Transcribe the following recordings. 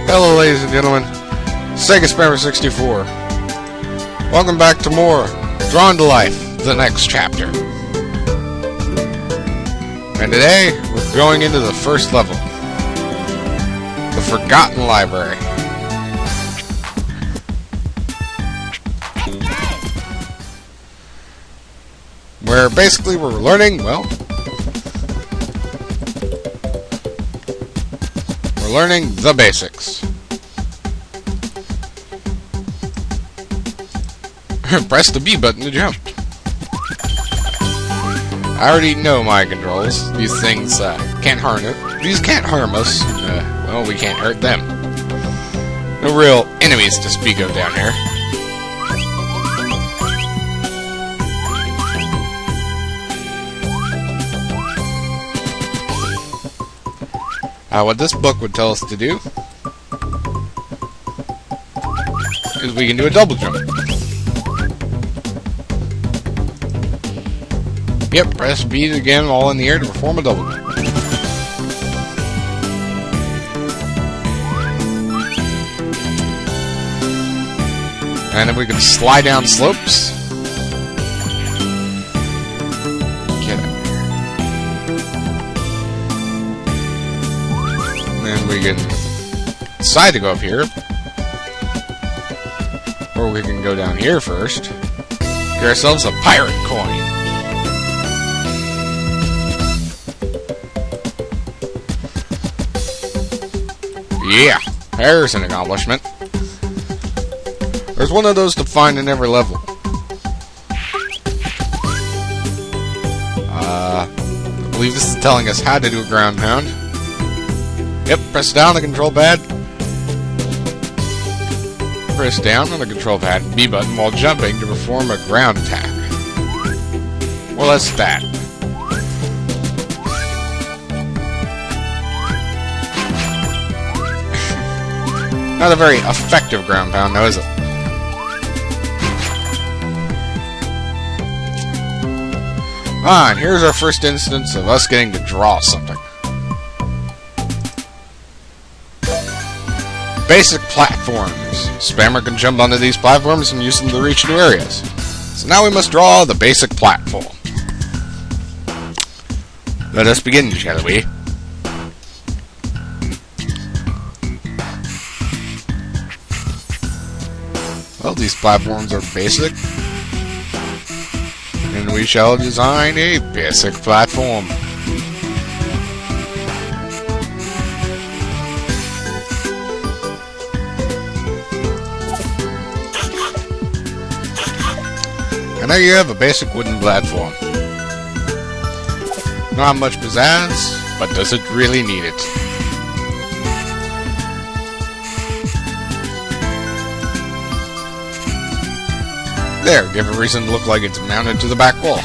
Hello, ladies and gentlemen. Sega Spammer 64. Welcome back to more Drawn to Life, the next chapter. And today, we're going into the first level. The Forgotten Library. Where basically we're learning, well, we're learning the basics. Press the B button to jump. I already know my controls. These things can't harm it. These can't harm us. Well, we can't hurt them. No real enemies to speak of down here. What this book would tell us to do is we can do a double jump. Yep, press B again, all in the air to perform a double jump. And then we can slide down slopes. Get it. And then we can decide to go up here. Or we can go down here first. Get ourselves a pirate coin. Yeah, there's an accomplishment. There's one of those to find in every level. I believe this is telling us how to do a ground pound. Yep, press down the control pad. Press down on the control pad and B button while jumping to perform a ground attack. Well, that's that. Not a very effective ground pound, now is it? Ah, and here's our first instance of us getting to draw something. Basic platforms. Spammer can jump onto these platforms and use them to reach new areas. So now we must draw the basic platform. Let us begin, shall we? Well, these platforms are basic, and we shall design a basic platform. And there you have a basic wooden platform. Not much pizzazz, but does it really need it? There, give a reason to look like it's mounted to the back wall.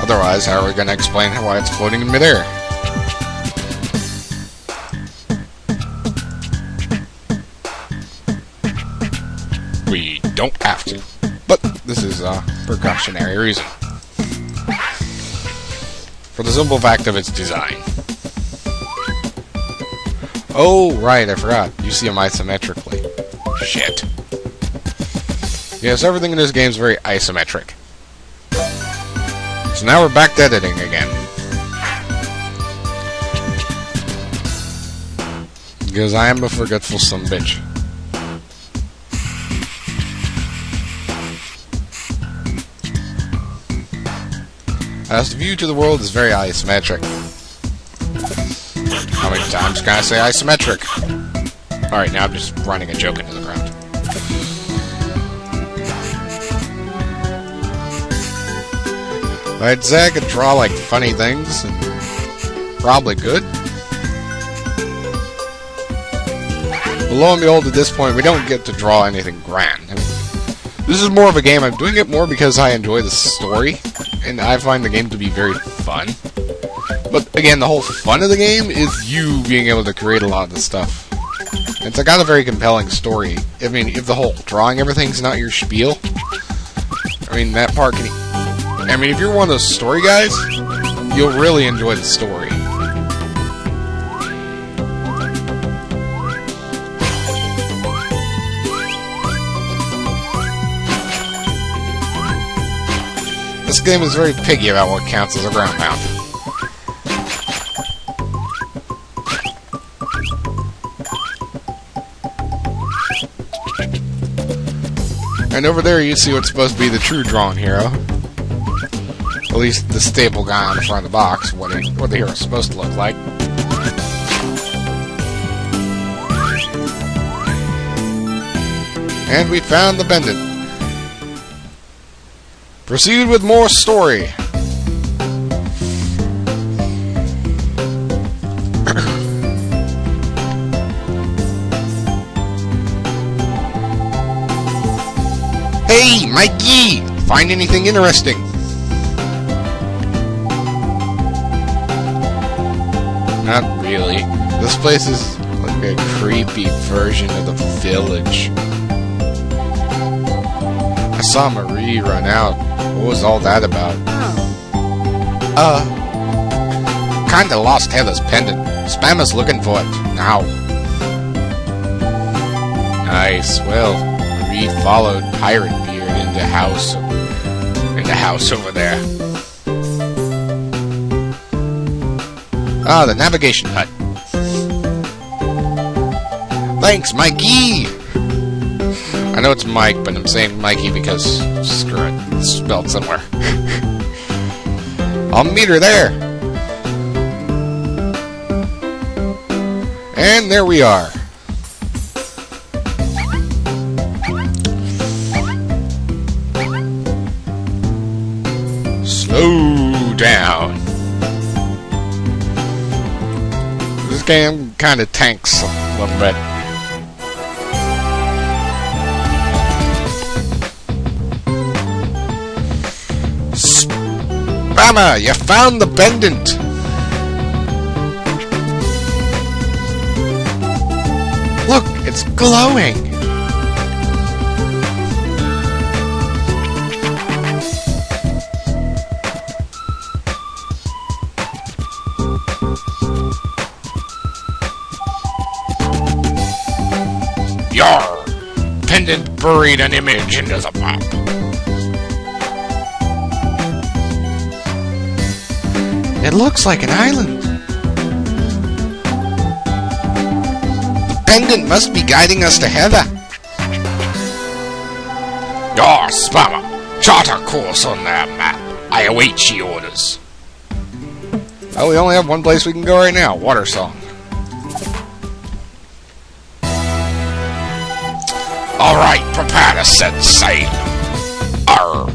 Otherwise, how are we going to explain why it's floating in midair? We don't have to, but this is a precautionary reason. For the simple fact of its design. Oh, right, I forgot. You see them isometrically. Shit. Yes, everything in this game is very isometric. So now we're back to editing again. Because I am a forgetful sumbitch. As the view to the world is very isometric. How many times can I say isometric? Alright, now I'm just running a joke into the ground. I'd say I could draw, like, funny things, and probably could. But lo and behold, at this point, we don't get to draw anything grand. I mean, this is more of a game. I'm doing it more because I enjoy the story, and I find the game to be very fun. But, again, the whole fun of the game is you being able to create a lot of the stuff. It's got a very compelling story. I mean, if the whole drawing everything's not your spiel, I mean, that part can... I mean, if you're one of those story guys, you'll really enjoy the story. This game is very piggy about what counts as a ground pound. And over there you see what's supposed to be the true drawn hero. At least the staple guy on the front of the box, what the hero's supposed to look like. And we found the pendant. Proceed with more story. Hey, Mikey! Find anything interesting? Not really. This place is like a creepy version of the village. I saw Marie run out. What was all that about? Kinda lost Heather's pendant. Spammer's looking for it now. Nice. Well, Marie followed Pirate Beard into house over there. Ah, the navigation hut. Thanks, Mikey! I know it's Mike, but I'm saying Mikey because, screw it, it's spelled somewhere. I'll meet her there! And there we are. Slow down. This game kind of tanks a little bit. Spammer, you found the pendant! Look, it's glowing! Your pendant buried an image into the map. It looks like an island. The pendant must be guiding us to Heather. Your Spammer, chart a course on their map. I await ye orders. Oh, we only have one place we can go right now. Water Song. Alright, prepare to set sail. Arr.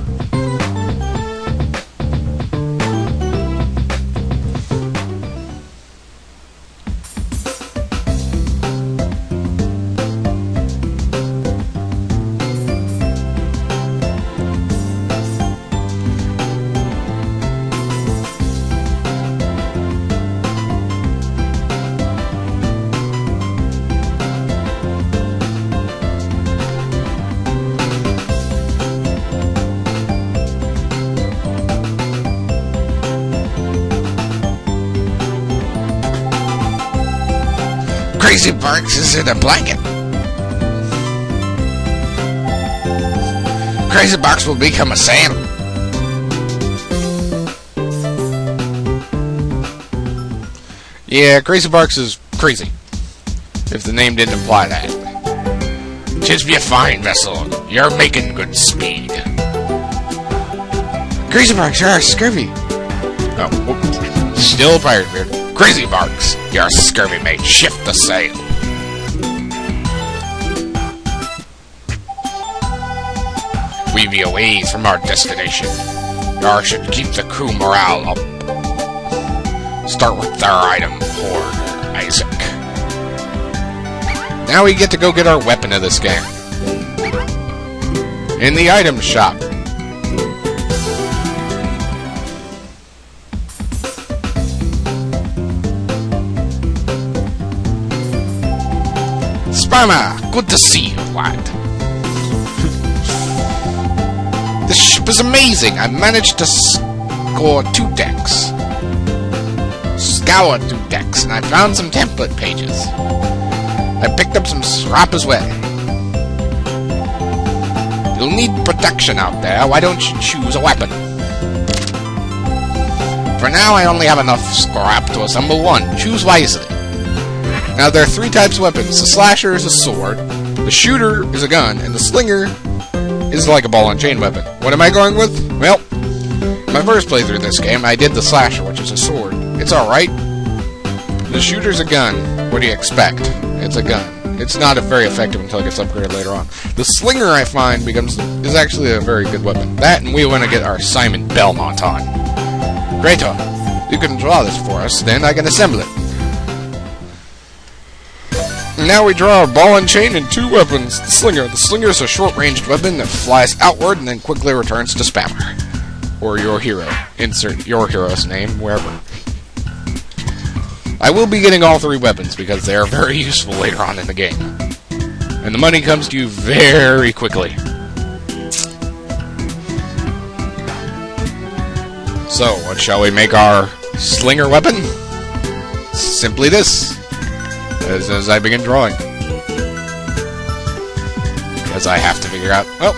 Crazy Barks is in a blanket. Crazy Barks will become a sail. Yeah, Crazy Barks is crazy. If the name didn't imply that. 'Tis be a fine vessel. You're making good speed. Crazy Barks, you're scurvy. Oh, whoops. Still Pirate Beard. Crazy Barks, your scurvy mate, shift the sail. We be away from our destination. Yar should keep the crew morale up. Start with our item, Horde Isaac. Now we get to go get our weapon of this game. In the item shop. Spammer, good to see you, lad. This ship is amazing. I managed to scour 2 decks. Scour 2 decks, and I found some template pages. I picked up some scrap as well. You'll need protection out there. Why don't you choose a weapon? For now, I only have enough scrap to assemble one. Choose wisely. Now, there are 3 types of weapons. The slasher is a sword, the shooter is a gun, and the slinger is like a ball and chain weapon. What am I going with? Well, my first playthrough of this game, I did the slasher, which is a sword. It's alright. The shooter's a gun. What do you expect? It's a gun. It's not very effective until it gets upgraded later on. The slinger, I find, is actually a very good weapon. That, and we want to get our Simon Belmont on. Greato, you can draw this for us, then I can assemble it. Now we draw our ball and chain and 2 weapons. The slinger. The slinger is a short-ranged weapon that flies outward and then quickly returns to spammer. Or your hero. Insert your hero's name wherever. I will be getting all 3 weapons because they are very useful later on in the game. And the money comes to you very quickly. So, what shall we make our slinger weapon? Simply this. As I begin drawing. Because I have to figure out... Well...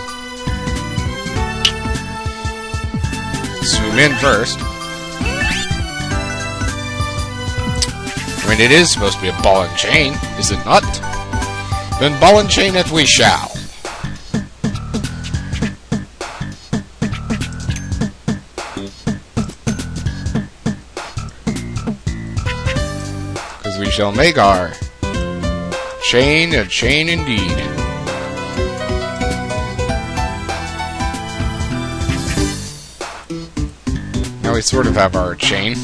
Zoom in first. I mean, it is supposed to be a ball and chain, is it not? Then ball and chain it we shall. Because we shall make our chain a chain indeed. Now we sort of have our chain.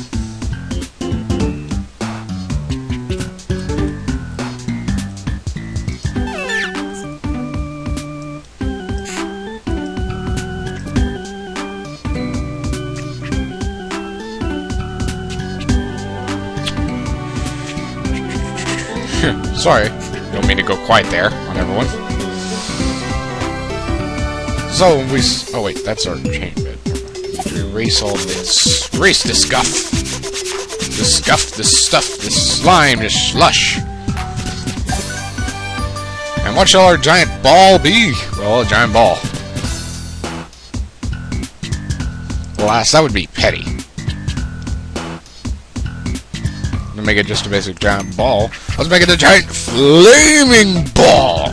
Sorry, don't mean to go quite there on everyone. So we... Oh wait, that's our chain bit. Erase all this. Erase this scuff. This scuff, this stuff, this slime, this slush. And what shall our giant ball be? Well, a giant ball. Alas, that would be petty. To make it just a basic giant ball, let's make it a giant flaming ball.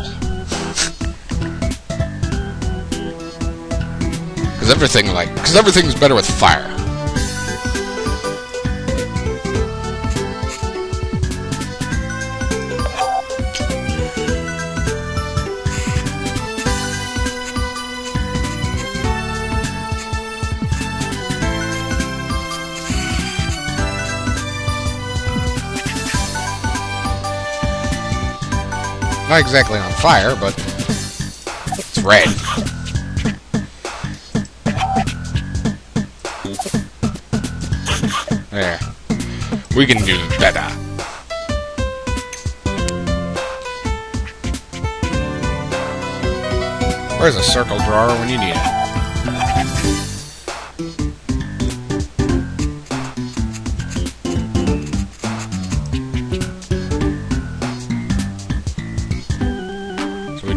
Because everything's better with fire. Not exactly on fire, but it's red. There. We can do better. Where's a circle drawer when you need it?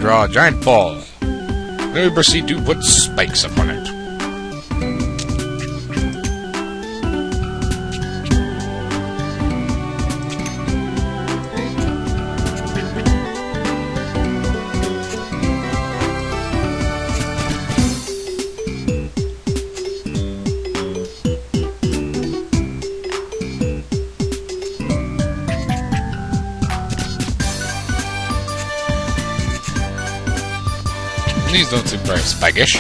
Draw a giant ball. Then we proceed to put spikes upon it. These don't seem very spaggish.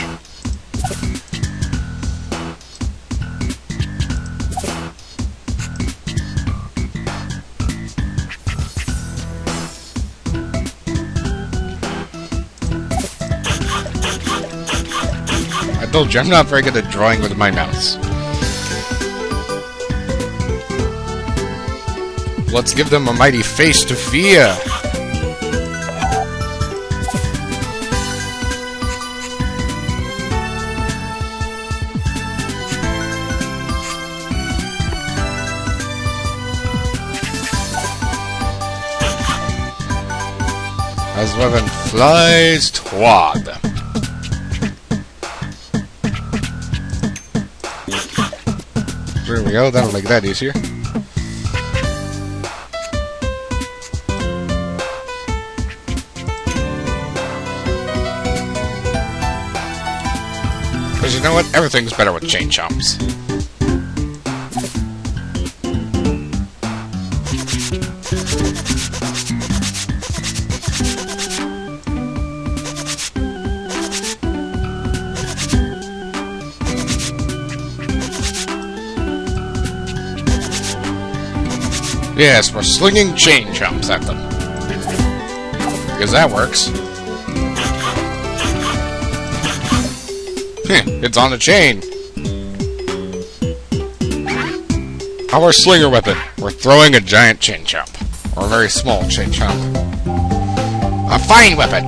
I told you, I'm not very good at drawing with my mouse. Let's give them a mighty face to fear. As weapon flies toward them. we go, that'll make that easier. Because you know what? Everything's better with chain chomps. Yes, we're slinging chain chomps at them. Because that works. It's on a chain. Our slinger weapon. We're throwing a giant chain chomp. Or a very small chain chomp. A fine weapon.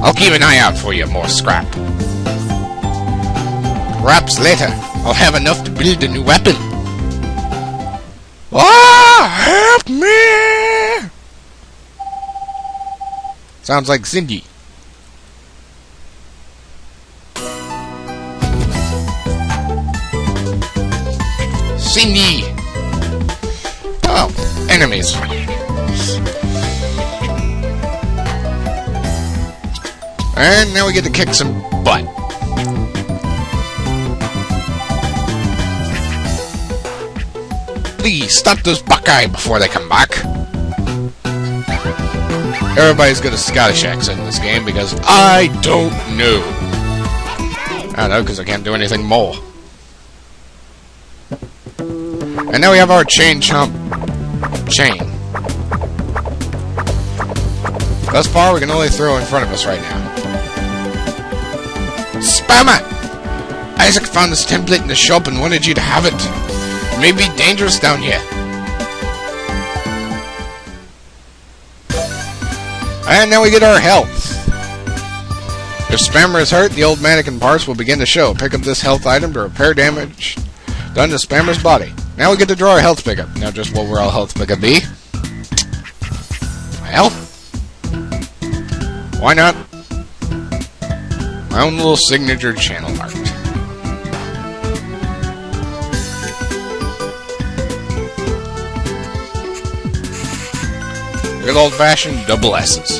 I'll keep an eye out for you, more scrap. Perhaps later, I'll have enough to build a new weapon. Ah, help me! Sounds like Cindy. Cindy! Oh, enemies. And now we get to kick some butt. Please, stop those Buckeye before they come back. Everybody's got a Scottish accent in this game because I don't know. I don't know, because I can't do anything more. And now we have our chain chomp chain. Thus far, we can only throw in front of us right now. Spammer! Isaac found this template in the shop and wanted you to have it. It may be dangerous down here. And now we get our health. If Spammer is hurt, the old mannequin parts will begin to show. Pick up this health item to repair damage done to Spammer's body. Now we get to draw our health pickup. Now just what will our health pickup be? Well, why not? My own little signature channel art. Good old-fashioned double S's.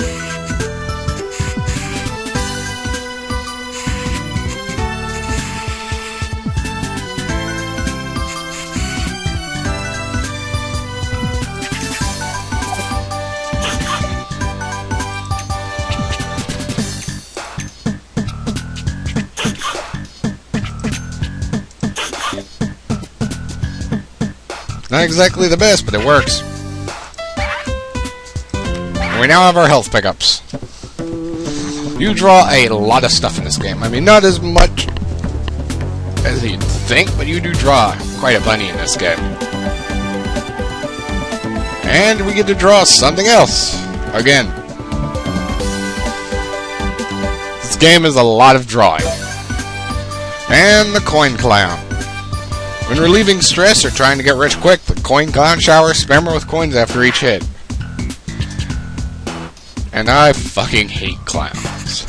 Not exactly the best, but it works. And we now have our health pickups. You draw a lot of stuff in this game. I mean, not as much as you'd think, but you do draw quite a bunny in this game. And we get to draw something else. Again. This game is a lot of drawing. And the coin clown. When relieving stress or trying to get rich quick, the coin clown showers Spammer with coins after each hit. And I fucking hate clowns.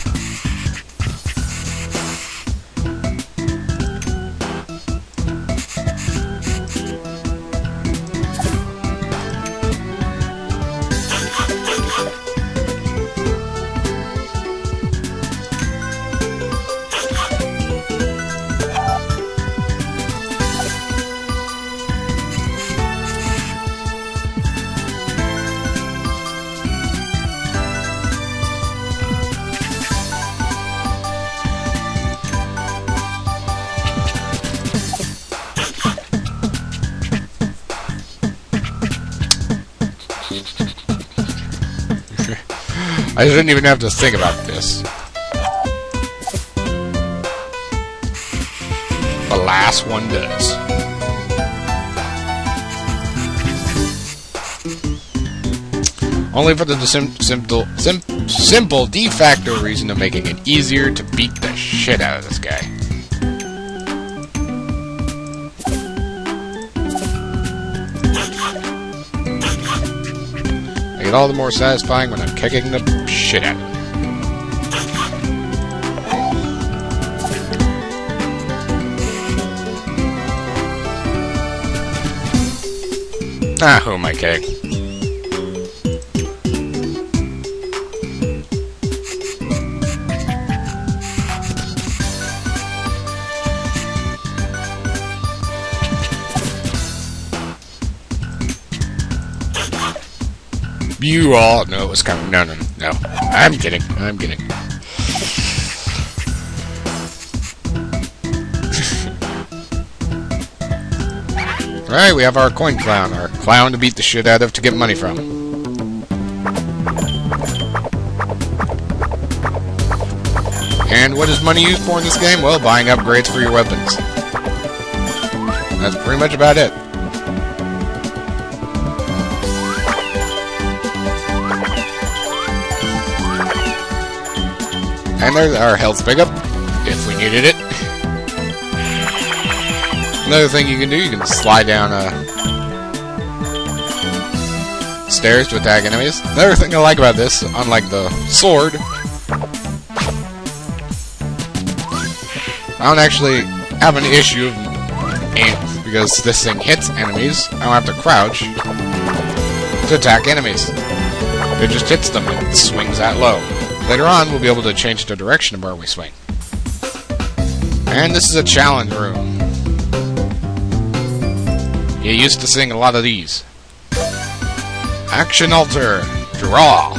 I didn't even have to think about this. The last one does. Only for the simple de facto reason of making it easier to beat the shit out of this guy. Make it all the more satisfying when I'm kicking the shit out of him. Ah, who am I kidding? You all know it was coming. No. I'm kidding. Alright, we have our coin clown. Our clown to beat the shit out of to get money from. And what is money used for in this game? Well, buying upgrades for your weapons. That's pretty much about it. And there's our health pickup, if we needed it. Another thing you can do, you can slide down stairs to attack enemies. Another thing I like about this, unlike the sword, I don't actually have an issue of aim, because this thing hits enemies. I don't have to crouch to attack enemies. It just hits them and swings that low. Later on, we'll be able to change the direction of where we swing. And this is a challenge room. You used to sing a lot of these. Action Alter. Draw.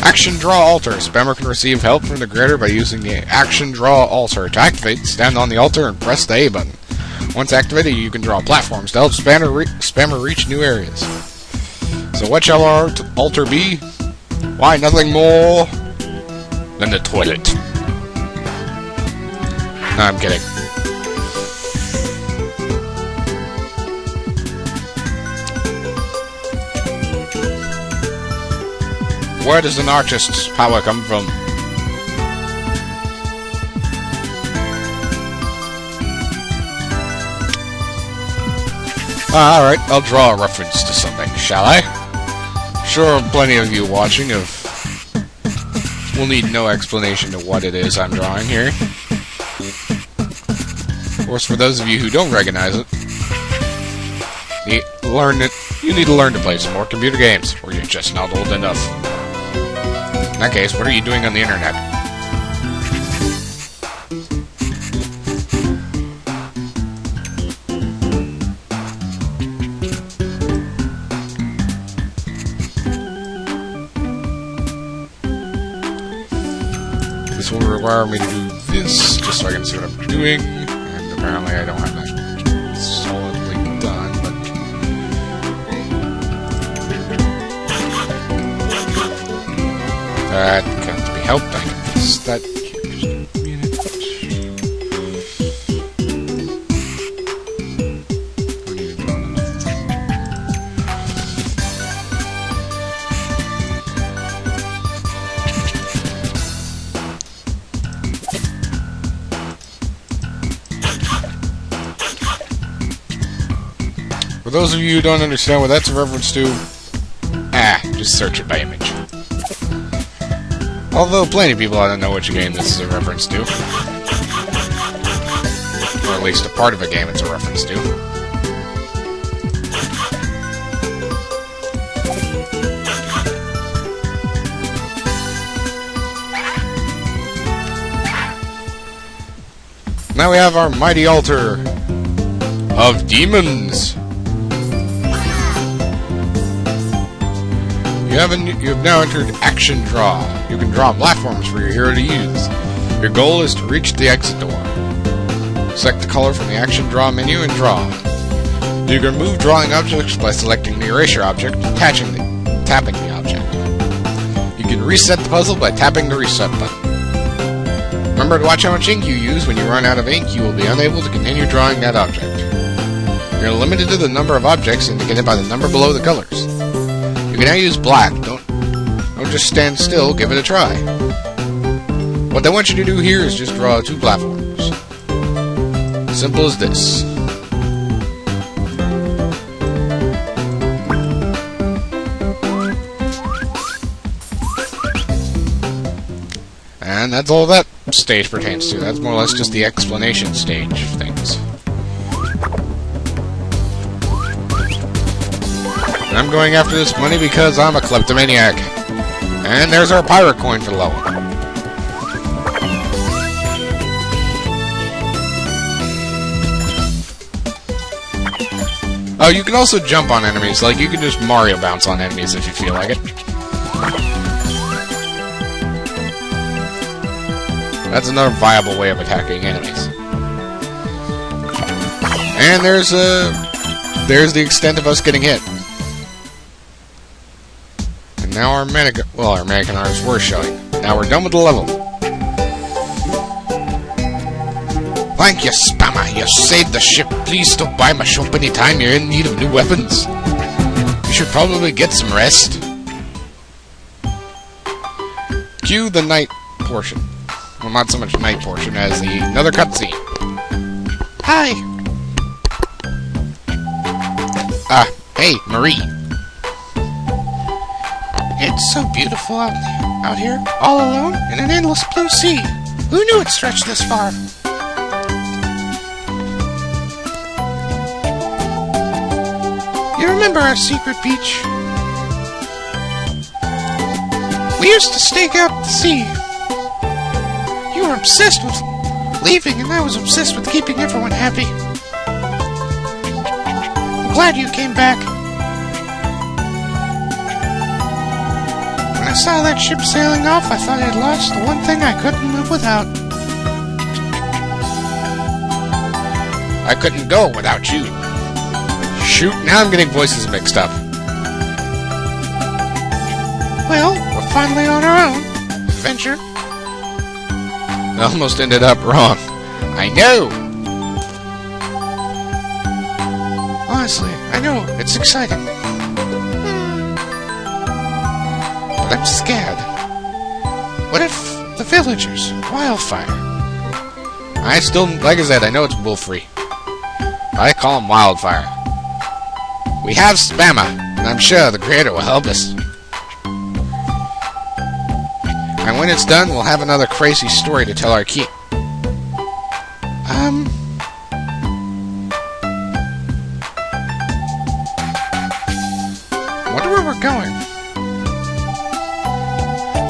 Action Draw Altar. Spammer can receive help from the creator by using the Action Draw Altar. To activate, stand on the altar and press the A button. Once activated, you can draw platforms to help spammer reach new areas. So what shall our altar be? Why, nothing more than the toilet. No, I'm kidding. Where does an artist's power come from? Alright, I'll draw a reference to something, shall I? Sure, plenty of you watching will need no explanation to what it is I'm drawing here. Of course, for those of you who don't recognize it, you need to learn to play some more computer games, or you're just not old enough. In that case, what are you doing on the internet? This will require me to do this, just so I can see what I'm doing, and apparently I don't have that solidly done, but... That can't be helped, I can fix that here, just a minute. For those of you who don't understand what that's a reference to, just search it by image. Although plenty of people ought to know which game this is a reference to. Or at least a part of a game it's a reference to. Now we have our mighty altar of demons. You have now entered Action Draw. You can draw platforms for your hero to use. Your goal is to reach the exit door. Select the color from the Action Draw menu and draw. You can remove drawing objects by selecting the erasure object and tapping the object. You can reset the puzzle by tapping the reset button. Remember to watch how much ink you use. When you run out of ink, you will be unable to continue drawing that object. You're limited to the number of objects indicated by the number below the colors. You can now use black. Don't just stand still, give it a try. What they want you to do here is just draw 2 platforms. Simple as this. And that's all that stage pertains to. That's more or less just the explanation stage of things. I'm going after this money because I'm a kleptomaniac. And there's our pirate coin for the level. Oh, you can also jump on enemies. Like, you can just Mario bounce on enemies if you feel like it. That's another viable way of attacking enemies. And there's the extent of us getting hit. And now our mannequin arms were showing. Now we're done with the level. Thank you, Spammer. You saved the ship. Please stop by my shop anytime you're in need of new weapons. You should probably get some rest. Cue the night portion. Well, not so much night portion as another cutscene. Hi. Hey, Marie. It's so beautiful out here, all alone in an endless blue sea. Who knew it stretched this far? You remember our secret beach? We used to stake out the sea. You were obsessed with leaving, and I was obsessed with keeping everyone happy. I'm glad you came back. When I saw that ship sailing off, I thought I'd lost the one thing I couldn't live without. I couldn't go without you. Shoot, now I'm getting voices mixed up. Well, we're finally on our own adventure. I almost ended up wrong. I know! Honestly, I know, it's exciting. But I'm scared. What if the villagers? Wildfire? I still, like I said, I know it's bull-free. I call him Wildfire. We have Spammer, and I'm sure the creator will help us. And when it's done, we'll have another crazy story to tell our king. Wonder where we're going.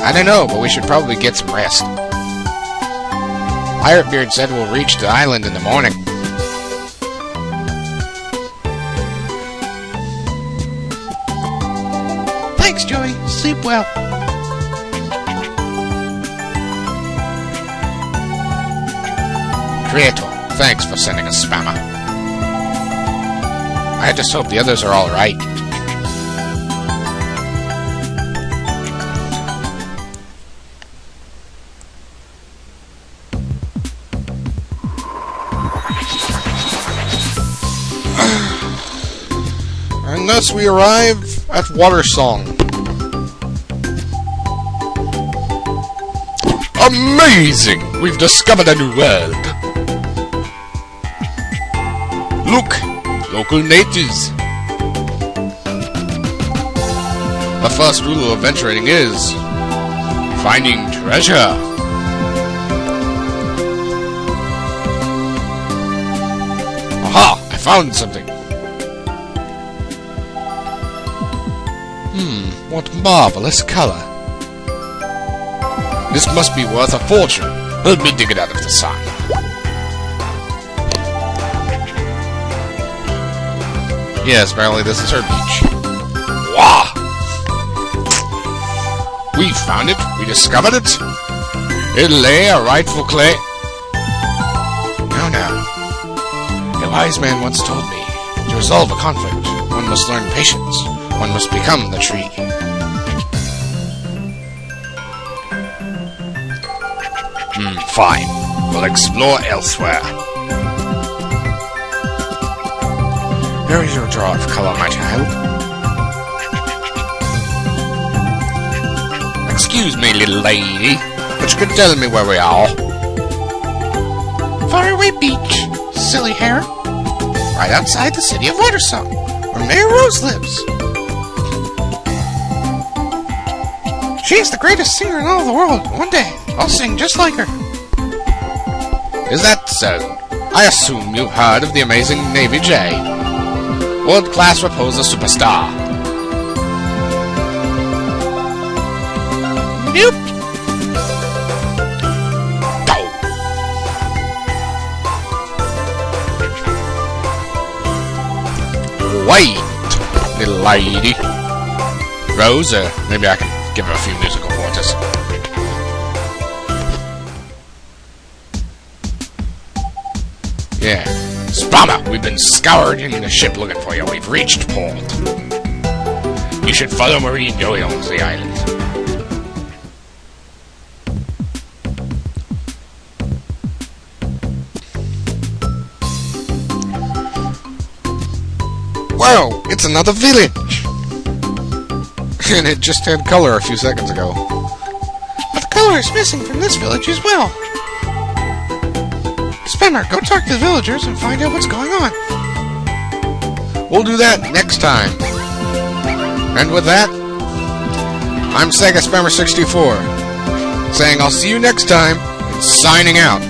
I don't know, but we should probably get some rest. Pirate Beard said we'll reach the island in the morning. Thanks, Joey. Sleep well. Creator, thanks for sending a Spammer. I just hope the others are alright. And thus we arrive at Water Song. Amazing! We've discovered a new world. Look! Local natives! The first rule of adventuring is finding treasure. Aha! I found something. What marvelous color. This must be worth a fortune. Help me dig it out of the sun. Yes, apparently this is her beach. Wah! We found it. We discovered it. It lay a rightful claim. No, no. A wise man once told me, to resolve a conflict, one must learn patience. One must become the tree. Fine. We'll explore elsewhere. Here is your draw of color, my child. Excuse me, little lady, but you can tell me where we are. Faraway Beach, silly hare. Right outside the city of Watersong, where Mayor Rose lives. She is the greatest singer in all the world. One day, I'll sing just like her. Is that so? I assume you've heard of the amazing Navy J. World-class Raposa superstar. Nope. Go. Wait, little lady. Rose, maybe I can give her a few musical pointers. Yeah. Spama, we've been scouring the ship looking for you. We've reached port. You should follow Marine Doyle to the island. Wow, it's another village! And it just had color a few seconds ago. But the color is missing from this village as well. Spammer, go talk to the villagers and find out what's going on. We'll do that next time. And with that, I'm Sega Spammer 64, saying I'll see you next time, and signing out.